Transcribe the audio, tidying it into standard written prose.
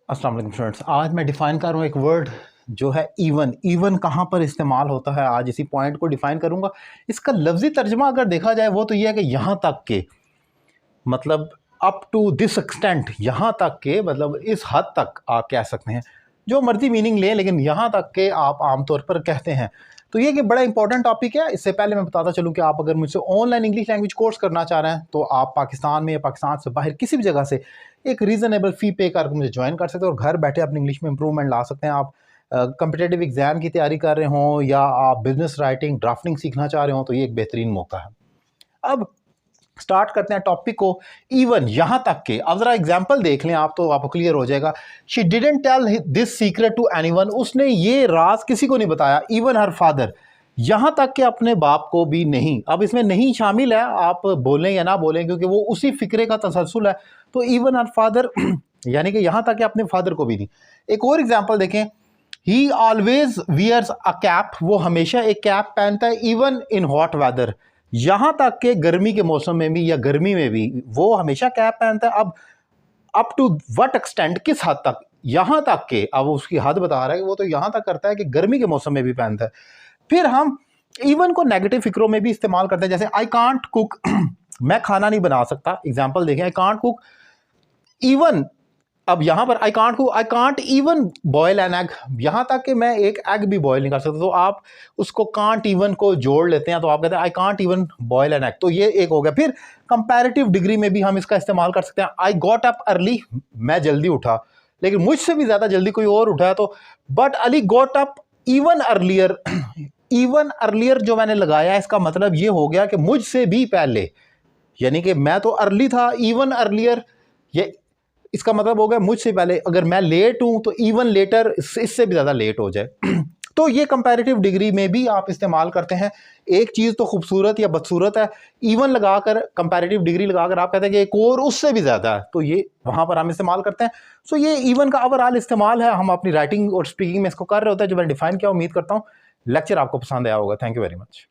अस्सलाम वालेकुम स्टूडेंट्स, आज मैं डिफ़ाइन कर रहा हूँ एक वर्ड जो है इवन। इवन कहाँ पर इस्तेमाल होता है, आज इसी पॉइंट को डिफ़ाइन करूँगा। इसका लफ्ज़ी तर्जमा अगर देखा जाए वो तो ये है कि यहाँ तक के, मतलब अप टू दिस एक्सटेंट, यहाँ तक के मतलब इस हद तक आप कह सकते हैं। जो मर्जी मीनिंग लें, लेकिन यहाँ तक के आप आमतौर पर कहते हैं। तो ये कि बड़ा इंपॉर्टेंट टॉपिक है। इससे पहले मैं बताता चलूँ कि आप अगर मुझसे ऑनलाइन इंग्लिश लैंग्वेज कोर्स करना चाह रहे हैं तो आप पाकिस्तान में या पाकिस्तान से बाहर किसी भी जगह से एक रीज़नेबल फ़ी पे करके मुझे ज्वाइन कर सकते हैं और घर बैठे अपनी इंग्लिश में इंप्रूवमेंट ला सकते हैं। आप कम्पिटिटिव एग्ज़ाम की तैयारी कर रहे हों या आप बिज़नेस राइटिंग ड्राफ्टिंग सीखना चाह रहे हो तो ये एक बेहतरीन मौका है। अब स्टार्ट करते हैं टॉपिक को। इवन यहाँ तक के, अब जरा एग्जांपल देख लें आप तो आपको क्लियर हो जाएगा। She didn't tell this secret to anyone, उसने ये राज किसी को नहीं बताया। इवन हर फादर, यहाँ तक कि अपने बाप को भी नहीं। अब इसमें नहीं शामिल है, आप बोलें या ना बोलें क्योंकि वो उसी फिक्रे का तसलसल है। तो इवन हर फादर यानी कि यहाँ तक कि अपने फादर को भी नहीं। एक और एग्जाम्पल देखें, he always wears a cap, वो हमेशा एक कैप पहनता है। इवन इन हॉट वेदर, यहाँ तक के गर्मी के मौसम में भी या गर्मी में भी वो हमेशा कैप पहनता है। अब अप टू व्हाट एक्सटेंट, किस हद तक, यहाँ तक के, अब उसकी हद बता रहा है कि वो तो यहाँ तक करता है कि गर्मी के मौसम में भी पहनता है। फिर हम इवन को नेगेटिव फिक्रों में भी इस्तेमाल करते हैं, जैसे आई कांट कुक मैं खाना नहीं बना सकता। एग्जाम्पल देखें, आई कांट कुक इवन, अब यहाँ पर I can't even boil an egg, यहाँ तक कि मैं एक एग भी बॉयल नहीं कर सकता। तो आप उसको कांट इवन को जोड़ लेते हैं तो आप कहते हैं I can't even boil an egg, तो ये एक हो गया। फिर कंपैरेटिव डिग्री में भी हम इसका इस्तेमाल कर सकते हैं। आई गॉट अप अर्ली, मैं जल्दी उठा, लेकिन मुझसे भी ज़्यादा जल्दी कोई और उठा है तो but Ali got up even earlier. Even earlier जो मैंने लगाया इसका मतलब ये हो गया कि मुझसे भी पहले, यानी कि मैं तो अर्ली था, इवन अर्लियर ये इसका मतलब हो गया मुझसे पहले। अगर मैं लेट हूं तो इवन लेटर, इससे भी ज़्यादा लेट हो जाए। तो ये कंपैरेटिव डिग्री में भी आप इस्तेमाल करते हैं। एक चीज़ तो खूबसूरत या बदसूरत है, इवन लगाकर कंपैरेटिव डिग्री लगाकर आप कहते हैं कि एक और उससे भी ज़्यादा है, तो ये वहाँ पर हम इस्तेमाल करते हैं। सो ये इवन का ओवरऑल इस्तेमाल है, हम अपनी राइटिंग और स्पीकिंग में इसको कर रहे होते हैं जो मैंने डिफाइन किया। उम्मीद करता हूँ लेक्चर आपको पसंद आया होगा। Thank you very much.